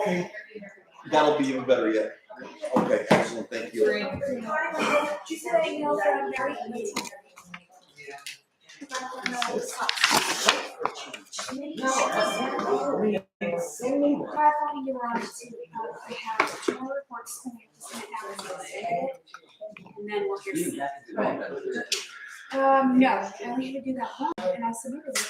Okay, that'll be even better yet. Okay, excellent, thank you. Did you say that email from Mary? I thought you were on it too. I have two more reports and I just went out and then we'll hear. No, I only had to do that one and I submitted it.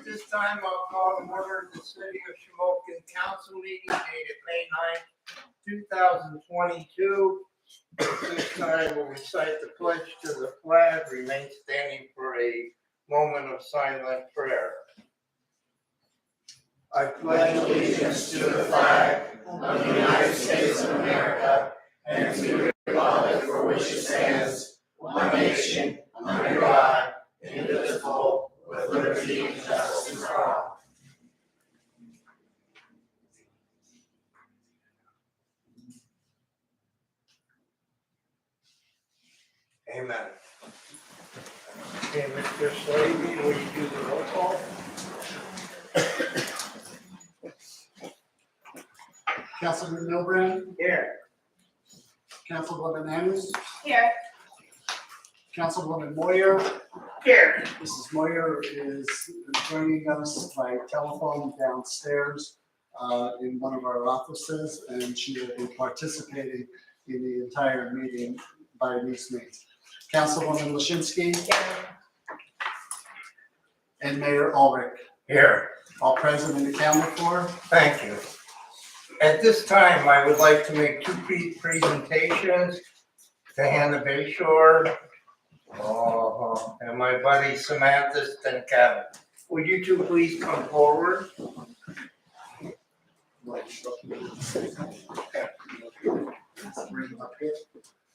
this time, I'll call to order the City of Shamokin Council meeting dated May 9th, 2022. This time, we'll recite the pledge to the flag, remain standing for a moment of silent prayer. I pledge allegiance to the flag of the United States of America and to the republic for which it stands, one nation, under God, indivisible, with liberty and justice for all. Amen. Okay, Mr. Slavy, will you do the roll call? Councilman Milbrand, Here. Councilwoman Ennis, Here. Councilwoman Moyer. Here. Mrs. Moyer is joining us by telephone downstairs in one of our offices, and she will be participating in the entire meeting by these means. Councilwoman Lashinsky. And Mayor Ulrich. Here. All present and accounted for. Thank you. At this time, I would like to make two presentations to Hannah Bayshore and my buddy Samantha Stenkaven. Would you two please come forward?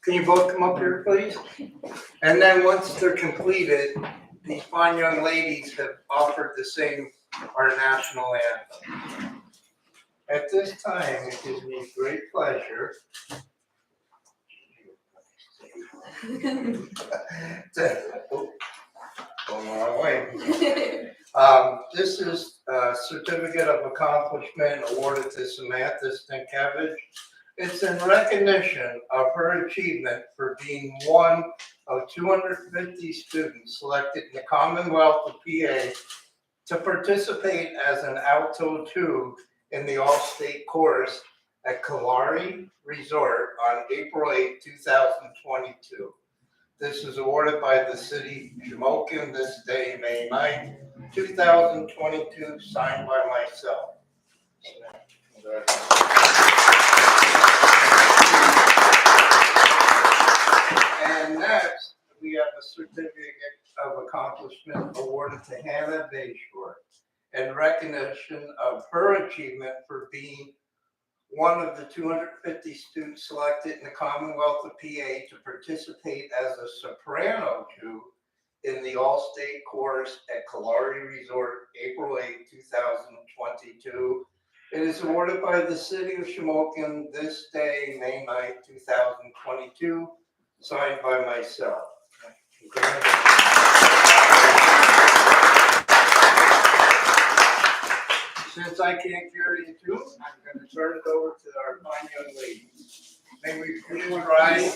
Can you both come up here, please? And then once they're completed, these fine young ladies have offered to sing our national anthem. At this time, it gives me great pleasure going the wrong way. This is a certificate of accomplishment awarded to Samantha Stenkaven. It's in recognition of her achievement for being one of 250 students selected in the Commonwealth of PA to participate as an alto 2 in the All-State Chorus at Kalari Resort on April 8, 2022. This is awarded by the City of Shamokin this day, May 9, 2022, signed by myself. And next, we have a certificate of accomplishment awarded to Hannah Bayshore in recognition of her achievement for being one of the 250 students selected in the Commonwealth of PA to participate as a soprano 2 in the All-State Chorus at Kalari Resort, April 8, 2022. It is awarded by the City of Shamokin this day, May 9, 2022, signed by myself. Since I can't carry the tune, I'm going to turn it over to our fine young ladies. May we please rise?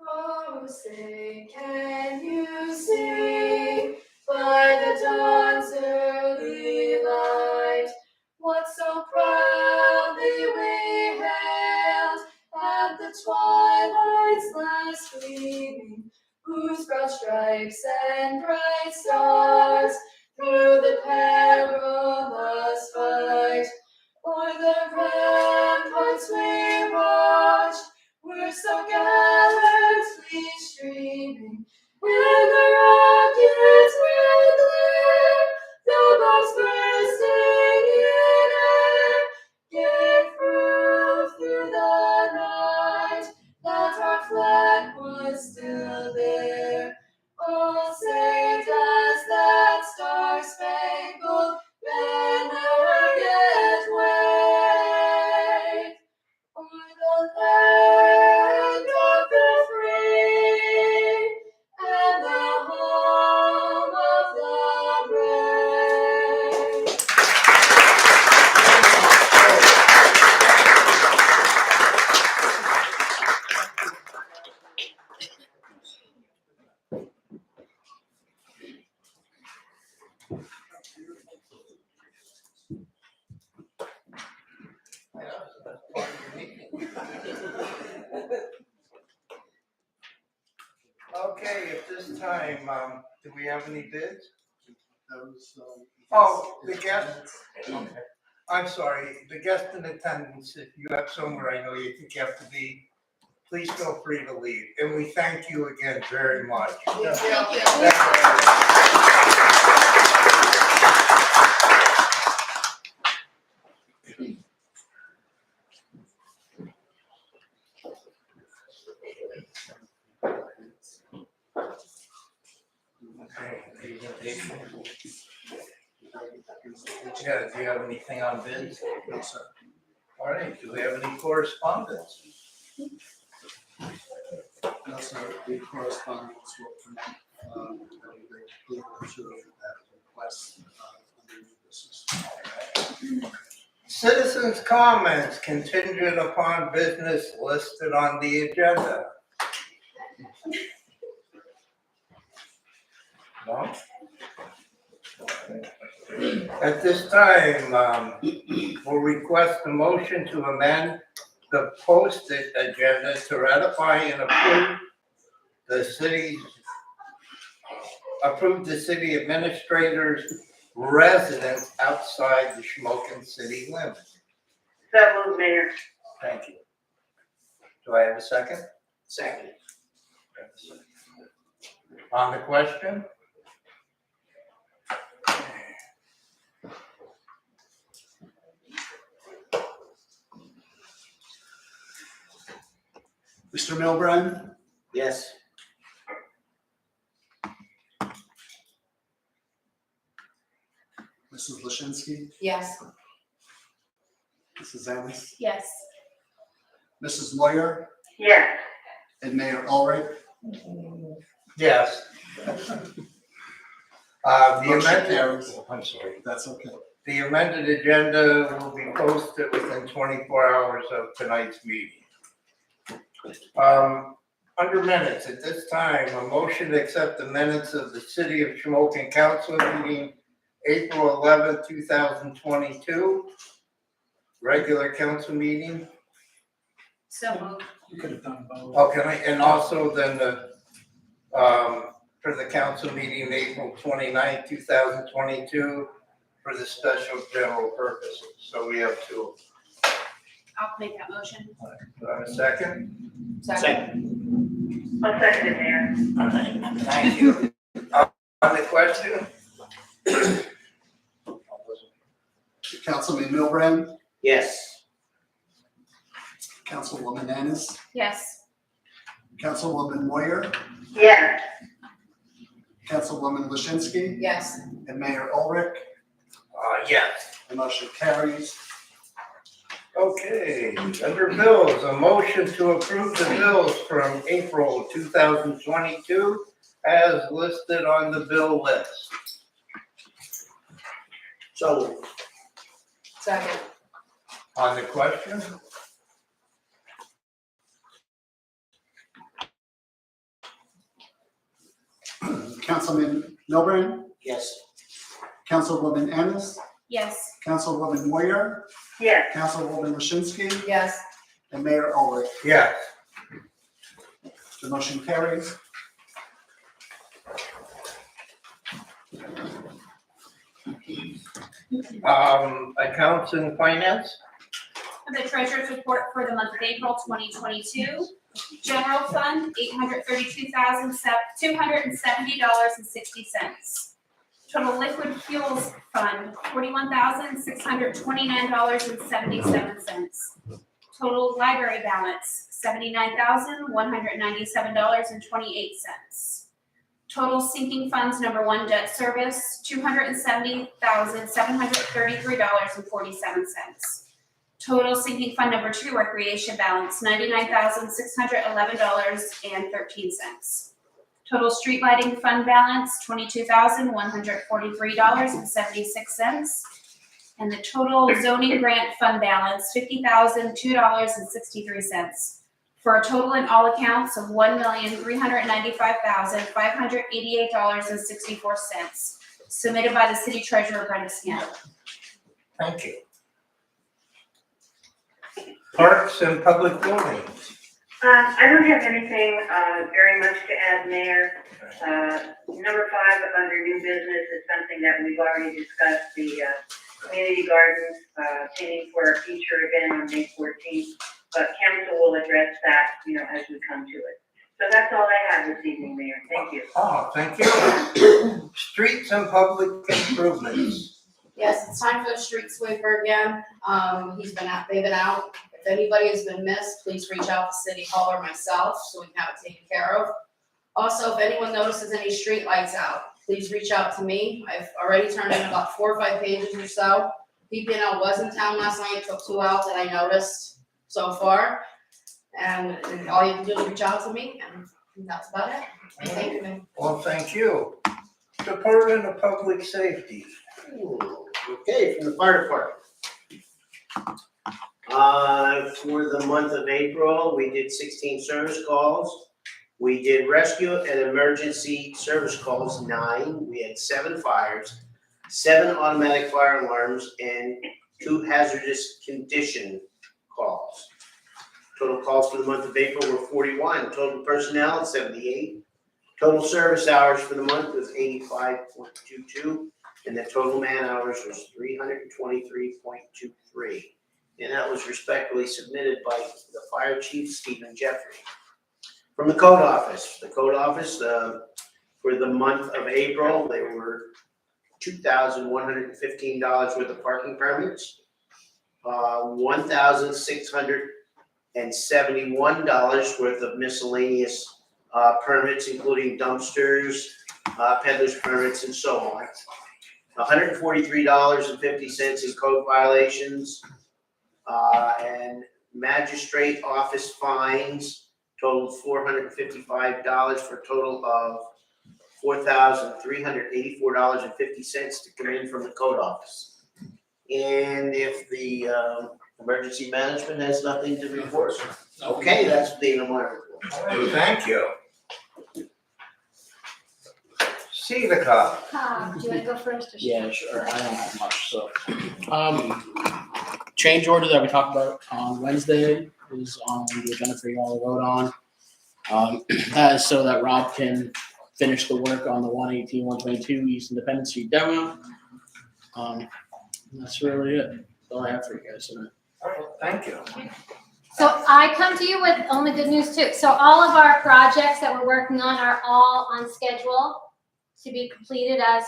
Oh, say, can you see by the dawn's early light what so proudly we hailed at the twilight's last gleaming, whose broad stripes and bright stars through the perilous fight o'er the ramparts we watched were so gallantly streaming, when the rockets red glare, the bombs bursting in air, gave proof through the night that our flag was still there. All saved as that star-spangled banner yet waved o'er the land of the free and the home time, do we have any bids? Those, Oh, the yes, guest. it's- Okay. I'm sorry, the guest in attendance, if you have somewhere I know you think you have to be, please feel free to leave. And we thank you again very much. Thank you. Okay. Yeah, do you have anything on bids? No, sir. All right, do we have any correspondence? No, sir, the correspondence will permit, the legal to that request, under new business. Citizens' comments contingent upon business listed on the agenda. No? At this time, we'll request a motion to amend the posted agenda to ratify and approve the city administrator's residence outside the Shamokin city limits. So moved, Mayor. Thank you. Do I have a second? Second. On the question? Mr. Milburn, Yes. Mrs. Lashinsky, Yes. Mrs. Ennis, Yes. Mrs. Moyer, Yes. and Mayor Ulrich. Yes. The Motion amended, carries. I'm sorry. That's okay. The amended agenda will be posted within 24 hours of tonight's meeting. Under minutes, at this time, a motion to accept the minutes of the City of Shamokin Council meeting April 11th, 2022. Regular council meeting. So moved. You could have done both. Oh, can I, and also then for the council meeting April 29th, 2022, for the special general purposes. So we have two. I'll make that motion. Do I have a second? Second. I'll second it, Mayor. All right, thank you. On the question? Councilman Milburn, Yes. Councilwoman Ennis, Yes. Councilwoman Moyer, Yes. Councilwoman Lashinsky, Yes. and Mayor Ulrich. Yes. The motion carries. Okay, under bills, a motion to approve the bills from April 2022 as listed on the bill list. So. Second. On the question? Councilman Milburn, Yes. Councilwoman Ennis, Yes. Councilwoman Moyer, Yes. Councilwoman Lashinsky, Yes. and Mayor Ulrich. Yes. The motion carries. Accounts and finance? The treasurer's report for the month of April 2022. General fund, $832,270.60. Total liquid fuels fund, $41,629.77. Total library balance, $79,197.28. Total sinking funds, number one, debt service, $270,733.47. Total sinking fund number two, recreation balance, $99,611.13. Total street lighting fund balance, $22,143.76. And the total zoning grant fund balance, $50,002.63. For a total in all accounts of $1,395,588.64. Submitted by the city treasurer, Brenda Scannell. Thank you. Parks and public buildings. I don't have anything, very much to add, Mayor. Number 5 under new business is something that we've already discussed, the, community gardens, painting for a future event on May 14th. But council will address that, as we come to it. So that's all I have this evening, Mayor. Thank you. Oh, thank you. Streets and public improvements. Yes, it's time for the street sweeper again. They've been out. If anybody has been missed, please reach out to City Hall or myself so we can have it taken care of. Also, if anyone notices any street lights out, please reach out to me. I've already turned in about 4 or 5 pages or so. PPNL was in town last night, took 2 out that I noticed so far. And all you can do is reach out to me, and that's about it. Thank you. Well, thank you. Department of Public Safety. Okay, from the fire department. For the month of April, we did 16 service calls. We did rescue and emergency service calls, 9. We had 7 fires, 7 automatic fire alarms, and 2 hazardous condition calls. Total calls for the month of April were 41. Total personnel, 78. Total service hours for the month was 85.22. And the total man hours was 323.23. And that was respectfully submitted by the fire chief, Stephen Jeffrey. From the code office, for the month of April, there were $2,115 worth of parking permits, $1,671 worth of miscellaneous permits, including dumpsters, peddler's permits, and so on. $143.50 in code violations, and magistrate office fines totaled $455 for a total of $4,384.50 to come in from the code office. And if the emergency management has nothing to report, okay, that's the end of my report. Thank you. CEDACOG. Do you want to go first or? Yeah, sure. I don't have much, so. Change order that we talked about on Wednesday is on the agenda for you all to vote on. That is so that Rob can finish the work on the 118, 122 East Independence Street demo. That's really it. That's all I have for you guys tonight. Thank you. So I come to you with only good news too. So all of our projects that we're working on are all on schedule to be completed as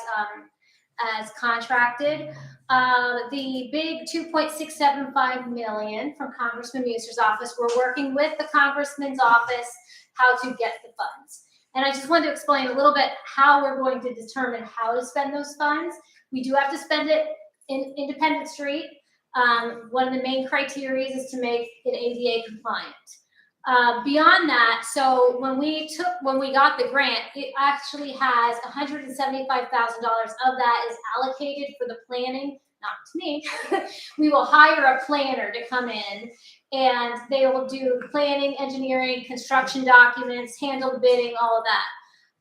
contracted. The big $2.675 million from Congressman Muser's office, we're working with the Congressman's office how to get the funds. And I just wanted to explain a little bit how we're going to determine how to spend those funds. We do have to spend it in Independence Street. One of the main criteria is to make it ADA compliant. Beyond that, so when we got the grant, it actually has $175,000 of that is allocated for the planning, not to me. We will hire a planner to come in and they will do planning, engineering, construction documents, handle the bidding, all of that.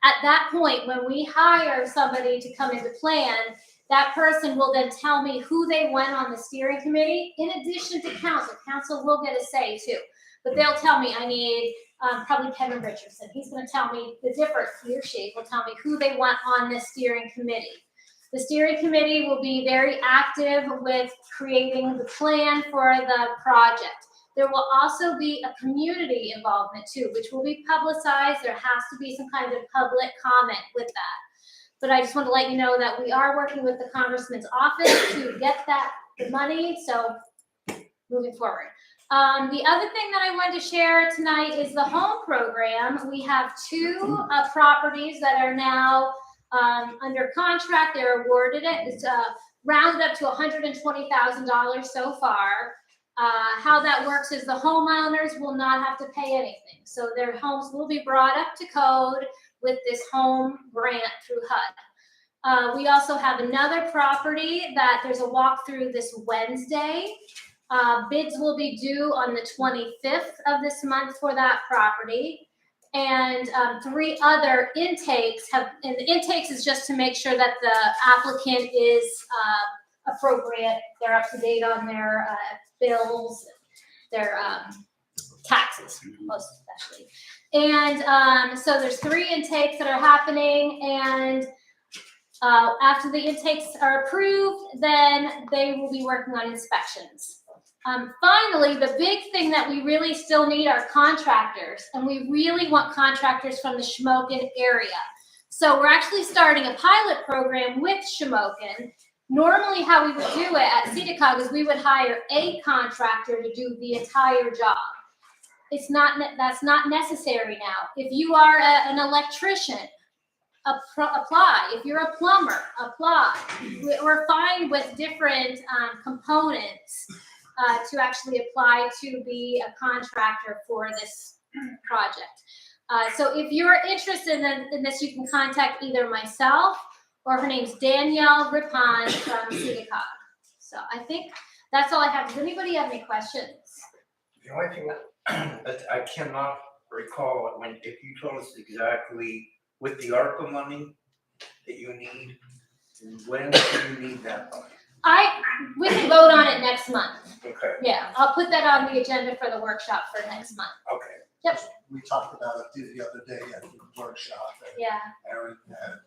At that point, when we hire somebody to come in to plan, that person will then tell me who they want on the steering committee, in addition to council. Council will get a say too. But they'll tell me I need probably Kevin Richardson. He's going to tell me the difference. He or she will tell me who they want on the steering committee. The steering committee will be very active with creating the plan for the project. There will also be a community involvement too, which will be publicized. There has to be some kind of public comment with that. But I just want to let you know that we are working with the Congressman's office to get the money. So moving forward. The other thing that I wanted to share tonight is the home program. We have 2 properties that are now under contract. They're awarded it. It's rounded up to $120,000 so far. How that works is the homeowners will not have to pay anything. So their homes will be brought up to code with this home grant through HUD. We also have another property that there's a walkthrough this Wednesday. Bids will be due on the 25th of this month for that property. And 3 other intakes and the intakes is just to make sure that the applicant is appropriate. They're up to date on their bills, their taxes, most especially. And so there's 3 intakes that are happening, and after the intakes are approved, then they will be working on inspections. Finally, the big thing that we really still need are contractors, and we really want contractors from the Shamokin area. So we're actually starting a pilot program with Shamokin. Normally how we would do it at CEDACOG is we would hire a contractor to do the entire job. That's not necessary now. If you are an electrician, apply. If you're a plumber, apply. We're fine with different components to actually apply to be a contractor for this project. So if you're interested in this, you can contact either myself or her name's Danielle Rippon from CEDACOG. So I think that's all I have. Does anybody have any questions? The only thing that I cannot recall if you told us exactly with the ARPA money that you need, when do you need that money? We can vote on it next month. Okay, Yeah, I'll put that on the agenda for the workshop for next month. okay. We talked about it the other day at the workshop, and Yeah, Aaron had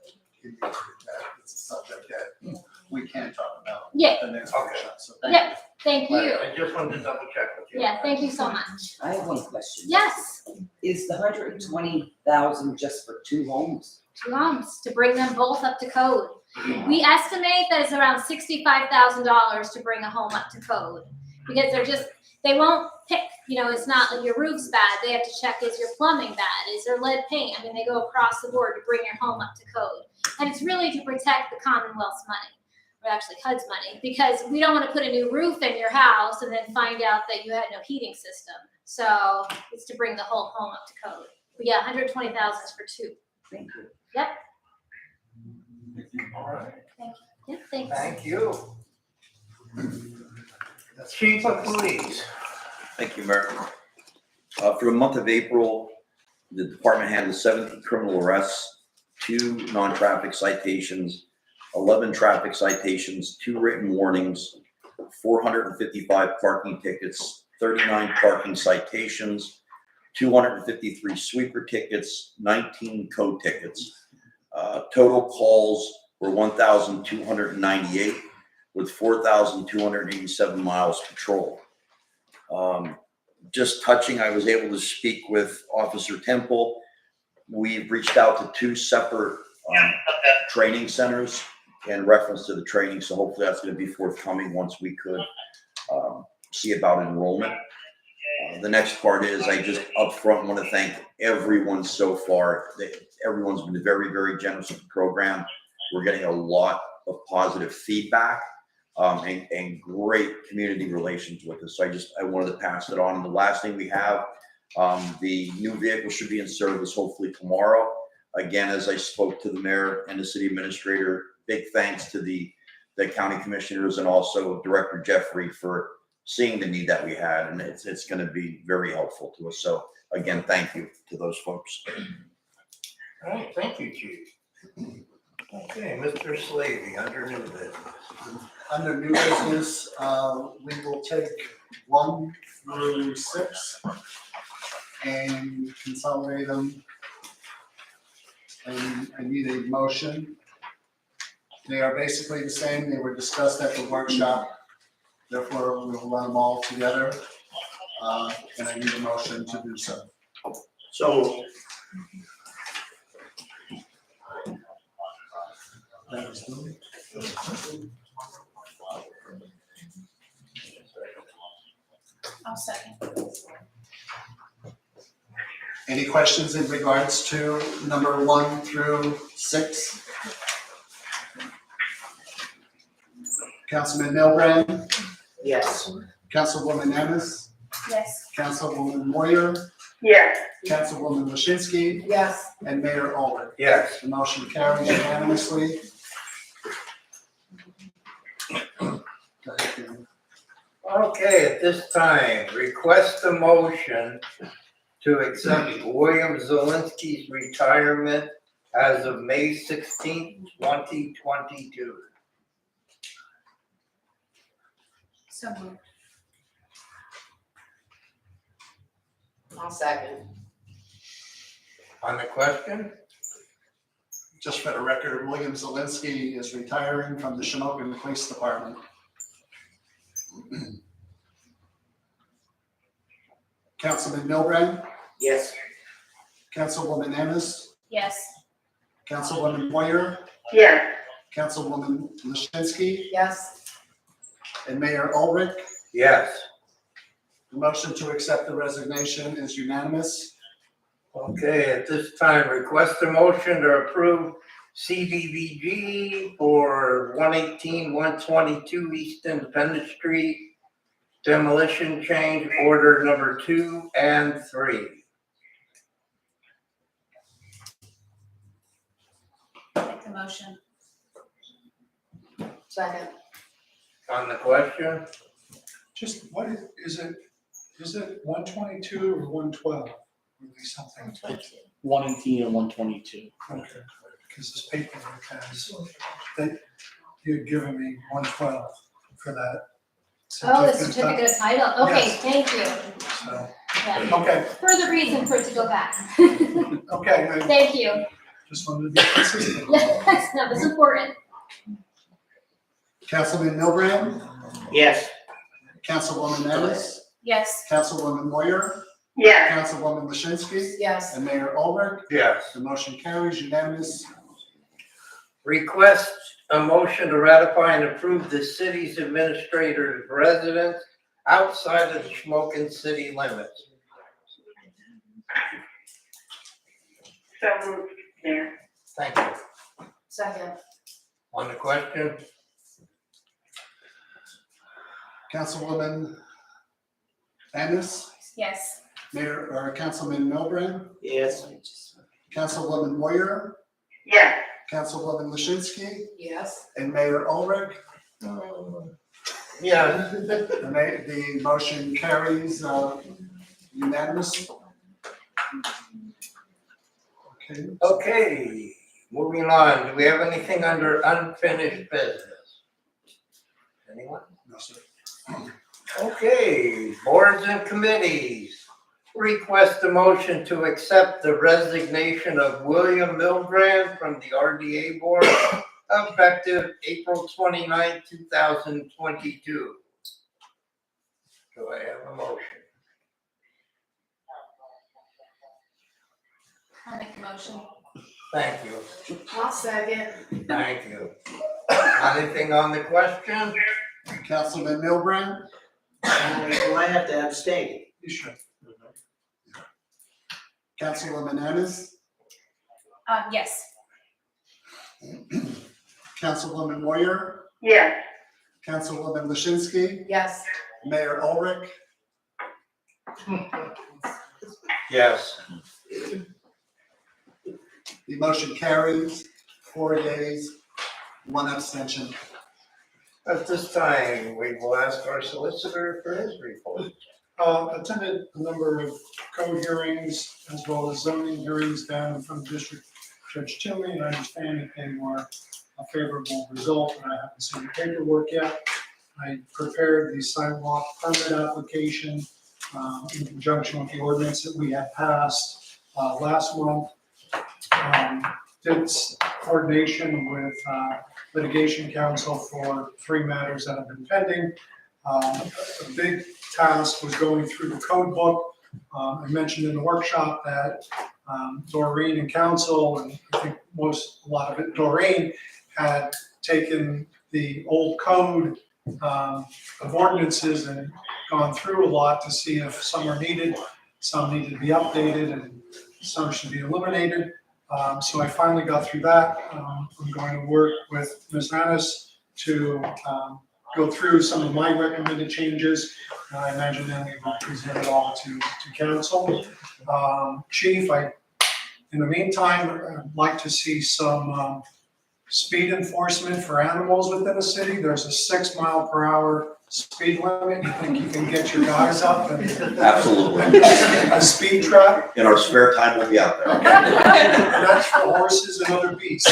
indicated that it's a subject that we can talk about yeah, at the next Okay. workshop, so thank you. yeah, thank you. I just wanted to double check with you. Yeah, thank you so much. I have one question. Yes, Is the 120,000 just for 2 homes? 2 homes to bring them both up to code. We estimate that it's around $65,000 to bring a home up to code, because they won't pick, it's not like your roof's bad. They have to check, is your plumbing bad? Is there lead paint? I mean, they go across the board to bring your home up to code. And it's really to protect the Commonwealth's money, or actually HUD's money, because we don't want to put a new roof in your house and then find out that you had no heating system. So it's to bring the whole home up to code. But yeah, 120,000 is for 2. Thank you. Yep. All right, Yep, thanks. thank you. Chief of Police. Thank you, Mayor. For the month of April, the department handled 17 criminal arrests, 2 non-traffic citations, 11 traffic citations, 2 written warnings, 455 parking tickets, 39 parking citations, 253 sweeper tickets, 19 code tickets. Total calls were 1,298 with 4,287 miles patrolled. Just touching, I was able to speak with Officer Temple. We've reached out to 2 separate training centers in reference to the training, so hopefully that's going to be forthcoming once we could see about enrollment. The next part is I just upfront want to thank everyone so far. Everyone's been very, very generous with the program. We're getting a lot of positive feedback and great community relations with us. So I wanted to pass it on. And the last thing we have, the new vehicle should be in service hopefully tomorrow. Again, as I spoke to the mayor and the city administrator, big thanks to the county commissioners and also Director Jeffrey for seeing the need that we had, and it's going to be very helpful to us. So again, thank you to those folks. All right, thank you, Chief. Okay, Mr. Slavy, under new business. Under new business, we will take 1 through 6 and consolidate them. And I need a motion. They are basically the same. They were discussed at the workshop. Therefore, we will run them all together. And I need a motion to do so. So I'll second. Any questions in regards to number 1 through 6? Councilman Milbrand, yes. Councilwoman Ennis, Yes. Councilwoman Moyer, Yes. Councilwoman Waschinsky, Yes. and Mayor Olin. Yes. The motion carries unanimously. Go ahead, Dan. Okay, at this time, request a motion to accept William Zelinski's retirement as of May 16th, 2022. So moved. I'll second. On the question? Just for the record, William Zelinski is retiring from the Shamokin Police Department. Councilman Milburn, Yes. Councilwoman Ennis, Yes. Councilwoman Moyer, Yes. Councilwoman Lichtenstein, Yes. and Mayor Ulrich. Yes. The motion to accept the resignation is unanimous. Okay, at this time, request a motion to approve CDVG for 118-122 East Independence Street demolition change order number 2 and 3. Make the motion. Second. On the question? Just what is it 122 or 112? Something, 118 and 122. okay, because this paperwork has, that you'd given me 112 for that. Oh, the certificate of title. Okay, Yes. thank you. So, Yeah. okay, Further reason for it to go back. okay, I Thank you. just wanted to be consistent. Yes, no, that's important. Councilman Milburn, Yes. Councilwoman Ennis, Yes. Councilwoman Moyer, Yes. Councilwoman Lichtenstein, Yes. and Mayor Ulrich. Yes. The motion carries unanimous. Request a motion to ratify and approve the city's administrator's residence outside of the Shamokin city limits. So moved, Mayor. Thank you. Second. On the question? Councilwoman Ennis, Yes. Mayor, or Councilman Milburn, Yes. Councilwoman Moyer, Yes. Councilwoman Lichtenstein, Yes. and Mayor Ulrich. Yeah. The motion carries unanimous. Okay, Okay, moving on. Do we have anything under unfinished business? Anyone? no, sir. Okay, boards and committees. Request a motion to accept the resignation of William Milbrand from the RDA board effective April 29, 2022. Do I have a motion? I'll make the motion. Thank you. I'll second. Thank you. Anything on the question? Councilman Milburn, Do I have to abstain? You should. Councilwoman Ennis, Yes. Councilwoman Moyer, Yes. Councilwoman Lichtenstein, Yes. Mayor Ulrich. Yes. The motion carries 4 yeas, 1 abstention. At this time, we will ask our solicitor for his report. Attended a number of code hearings as well as zoning hearings down in front of District Judge Tilly, and I understand that they were a favorable result, and I haven't seen the paperwork yet. I prepared the sidewalk permit application in conjunction with the ordinance that we had passed last month. Did coordination with litigation counsel for 3 matters that have been pending. A big task was going through the code book. I mentioned in the workshop that Doreen and council, and I think a lot of it, Doreen had taken the old code of ordinances and gone through a lot to see if some are needed, some need to be updated, and some should be eliminated. So I finally got through that. I'm going to work with Ms. Annis to go through some of my recommended changes. I imagine then we will present it all to council. Chief, in the meantime, I'd like to see some speed enforcement for animals within the city. There's a 6 mile per hour speed limit. You think you can get your guys up and Absolutely. a speed trap? In our spare time, we'll be out there. And that's for horses and other beasts.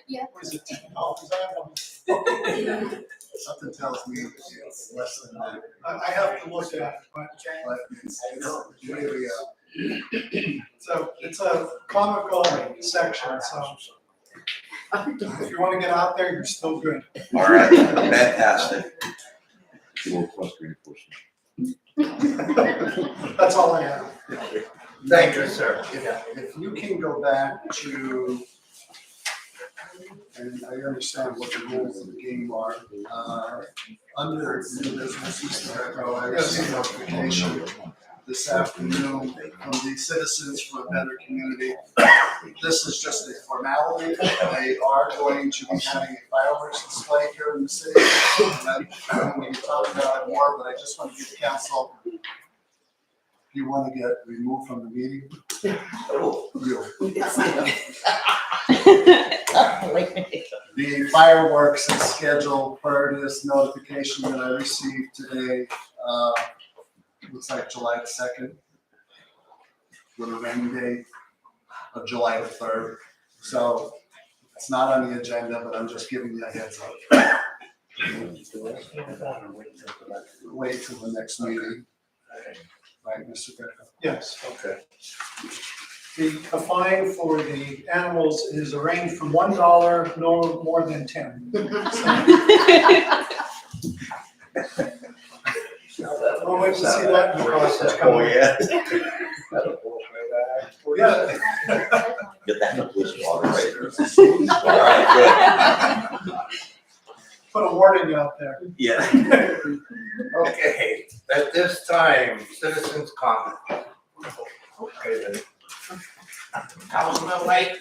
Yeah. Is it $10? I have one. something tells me it's less than that. I have to look at it, but But it's really, it's a comical section, so if you want to get out there, you're still good. All right, fantastic. That's all I have. Thank you, sir. if you can go back to, and I understand what the rules of the game are, under new business, I received notification this afternoon from the Citizens for a Better Community. This is just a formality. They are going to be having a fireworks display here in the city. And we can talk about it more, but I just want to give the council, if you want to get removed from the meeting. The fireworks is scheduled per this notification that I received today, looks like July the 2nd, with a rain date of July the 3rd. So it's not on the agenda, but I'm just giving you a heads up. Wait till the next meeting. Right, Mr. Greco? Yes. Okay. The fine for the animals is arranged from $1, no more than 10. We'll wait to see that in the process Oh, coming. yeah. Yeah. Get that in the police water right there. All right, Put a warning out there. good. Yeah. Okay, at this time, citizens comment. Okay, then. I was a little late,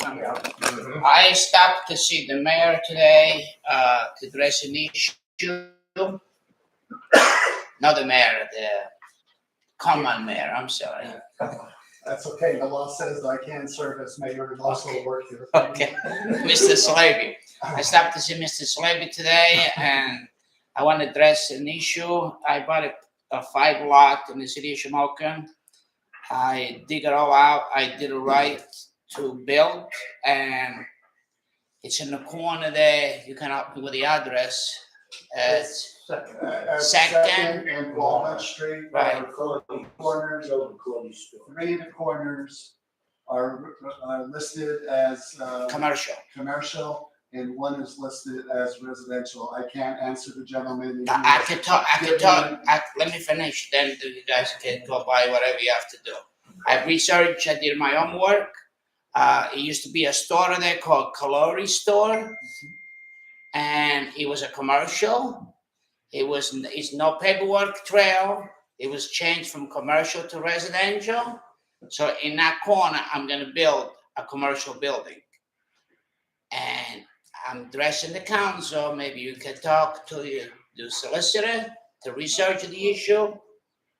Mhm. I stopped to see the mayor today, to address an issue. Not the mayor, the common mayor, I'm sorry. That's okay. The law says that I can serve as mayor and also work here. Okay, Mr. Slavy. I stopped to see Mr. Slavy today, and I want to address an issue. I bought a 5 lot in the city of Shamokin. I dig it all out. I did it right to build, and it's in the corner there. You can help me with the address. It's Second. And Walnut Street Right. are corners, 3 of the corners are listed as commercial. commercial, and 1 is listed as residential. I can't answer the gentleman. I could talk, let me finish, then you guys can go by whatever you have to do. I researched, I did my own work. It used to be a store there called Calori Store. And it was a commercial. It's no paperwork trail. It was changed from commercial to residential. So in that corner, I'm gonna build a commercial building. And I'm addressing the council, maybe you can talk to the solicitor to research the issue.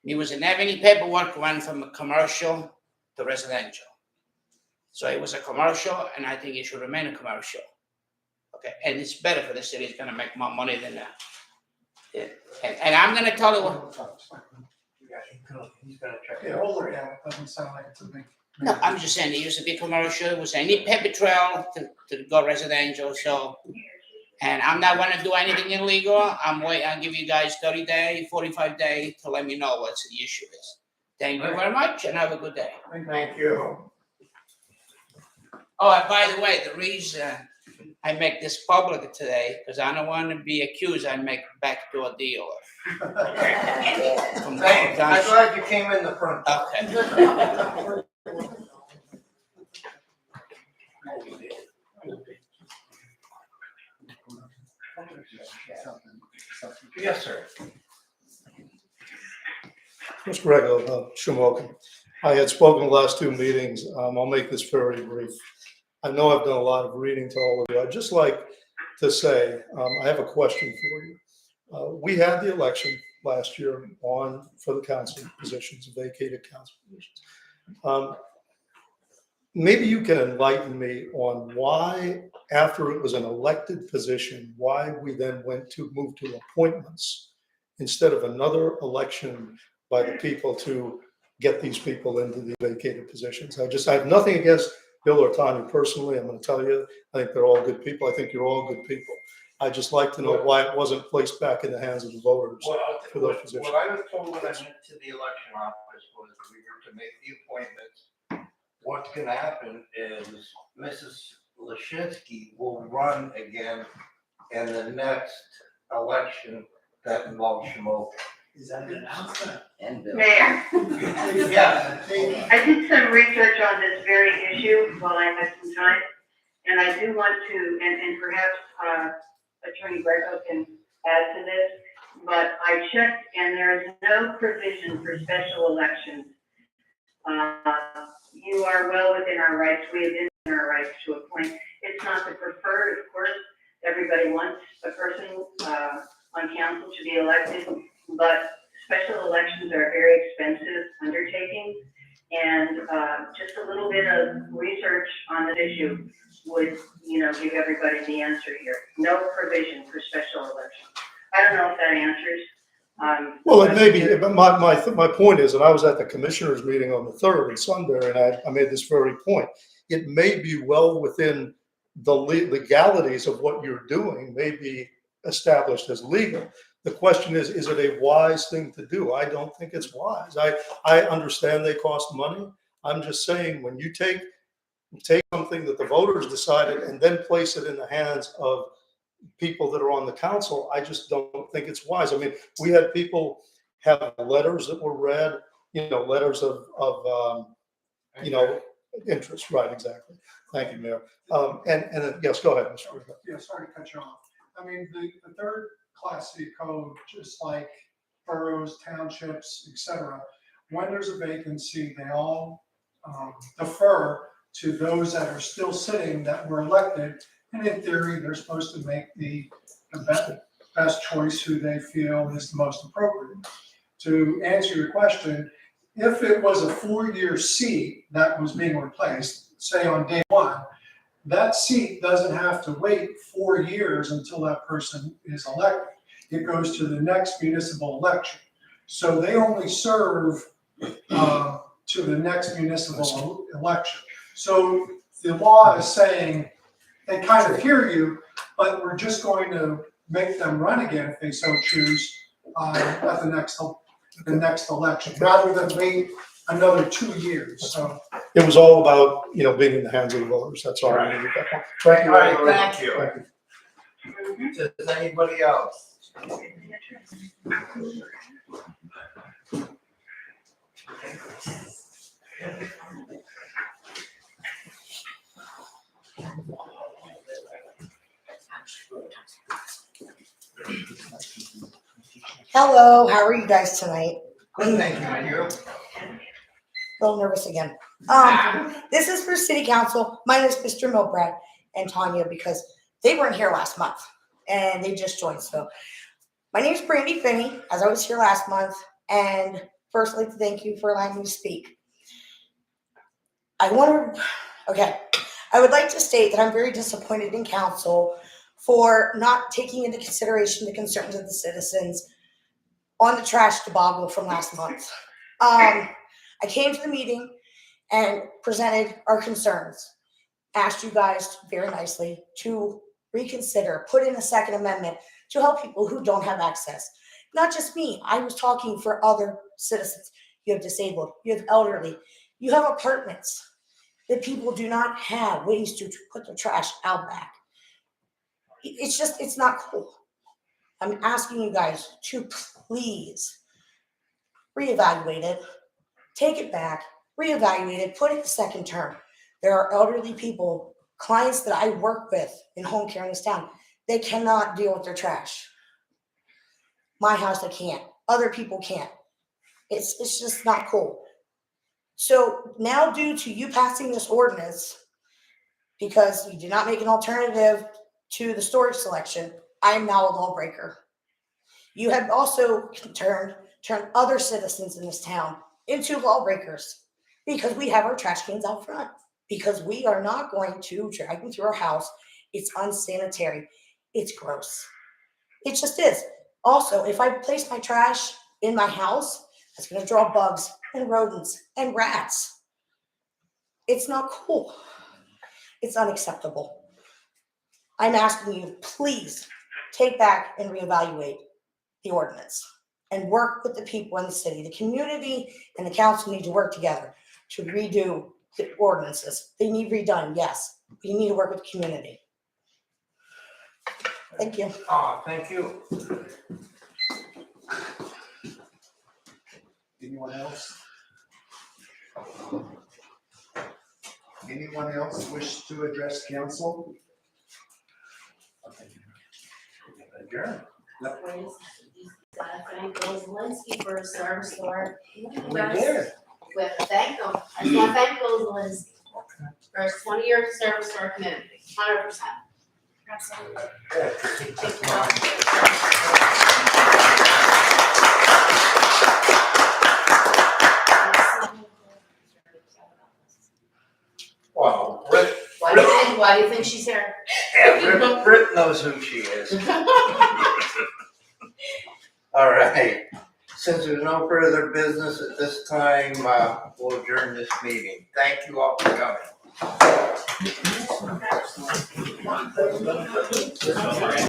He wasn't have any paperwork, went from a commercial to residential. So it was a commercial, and I think it should remain a commercial. Okay, and it's better for the city, it's gonna make more money than that. Yeah. And I'm gonna tell you what, He's gonna check. Yeah, we'll look at it. Doesn't sound like it's a big. no, I'm just saying, it used to be commercial, it was any paper trail to go residential, so. And I'm not gonna do anything illegal, I'll give you guys 30 days, 45 days to let me know what the issue is. Thank you very much and have a good day. Thank you. Oh, and by the way, the reason I make this public today, because I don't want to be accused I make backdoor deal. Thanks, I'm glad you came in the front. Okay. Yes, sir. Mr. Rego, Shamokin. I had spoken the last 2 meetings. I'll make this very brief. I know I've done a lot of reading to all of you. I'd just like to say, I have a question for you. We had the election last year for the council positions, vacated council positions. Maybe you can enlighten me on why, after it was an elected position, why we then moved to appointments instead of another election by the people to get these people into the vacated positions. I have nothing against Bill or Tanya personally. I'm going to tell you, I think they're all good people. I think you're all good people. I'd just like to know why it wasn't placed back in the hands of the voters for those positions. What I was told when I went to the election office was we were to make the appointments. What's gonna happen is Mrs. Lashinsky will run again in the next election that involves Shamokin. Is that an announcement? And Bill. Mayor, Yeah. I did some research on this very issue while I had some time, and I do want to, and perhaps Attorney Greco can add to this, but I checked and there is no provision for special elections. You are well within our rights, we have been in our rights to appoint. It's not the preferred, of course, everybody wants a person on council to be elected, but special elections are very expensive undertakings. And just a little bit of research on this issue would, give everybody the answer here. No provision for special elections. I don't know if that answers. Well, it may be, but my point is, and I was at the commissioners meeting on the 3rd in Sunbury, and I made this very point. It may be well within the legalities of what you're doing, may be established as legal. The question is it a wise thing to do? I don't think it's wise. I understand they cost money. I'm just saying, when you take something that the voters decided and then place it in the hands of people that are on the council, I just don't think it's wise. I mean, we had people have letters that were read, letters of interest. Right, exactly. Thank you, Mayor. And yes, go ahead, Mr. Rico. Yeah, sorry to cut you off. I mean, the third class C code, just like boroughs, townships, et cetera, when there's a vacancy, they all defer to those that are still sitting that were elected. And in theory, they're supposed to make the best choice who they feel is the most appropriate. To answer your question, if it was a 4-year seat that was being replaced, say on day one, that seat doesn't have to wait 4 years until that person is elected. It goes to the next municipal election. So they only serve to the next municipal election. So the law is saying, they kind of hear you, but we're just going to make them run again if they so choose at the next election, rather than wait another 2 years. So It was all about, being in the hands of the voters. That's all I needed at that point. Thank you. All right, thank you. Thank you. Does anybody else? Hello, how are you guys tonight? Good, thank you, and you? A little nervous again. This is for city council, minus Mr. Milbrad and Tanya, because they weren't here last month and they just joined. So my name is Brandy Finney, as I was here last month, and first I'd like to thank you for allowing me to speak. I would like to state that I'm very disappointed in council for not taking into consideration the concerns of the citizens on the trash debacle from last month. I came to the meeting and presented our concerns, asked you guys very nicely to reconsider, put in a second amendment to help people who don't have access. Not just me, I was talking for other citizens. You have disabled, you have elderly, you have apartments that people do not have ways to put their trash out back. It's not cool. I'm asking you guys to please reevaluate it, take it back, reevaluate it, put it the second term. There are elderly people, clients that I work with in home care in this town, they cannot deal with their trash. My house, I can't. Other people can't. It's just not cool. So now, due to you passing this ordinance, because you did not make an alternative to the storage selection, I am now a lawbreaker. You have also turned other citizens in this town into lawbreakers because we have our trash cans out front, because we are not going to drag them through our house. It's unsanitary. It's gross. It just is. Also, if I place my trash in my house, that's going to draw bugs and rodents and rats. It's not cool. It's unacceptable. I'm asking you, please take back and reevaluate the ordinance and work with the people in the city. The community and the council need to work together to redo the ordinances. They need redone, yes. But you need to work with the community. Thank you. Thank you. Anyone else? Anyone else wish to address council? Adjourn. Thank Bill Zelinski for his service to our. We did. We have to thank him. I just want to thank Bill Zelinski for his 20 years of service to our community, 100%. Absolutely. Wow, Britt, Why do you think she's here? yeah, Britt knows who she is. All right, since there's no further business at this time, we'll adjourn this meeting. Thank you all for coming.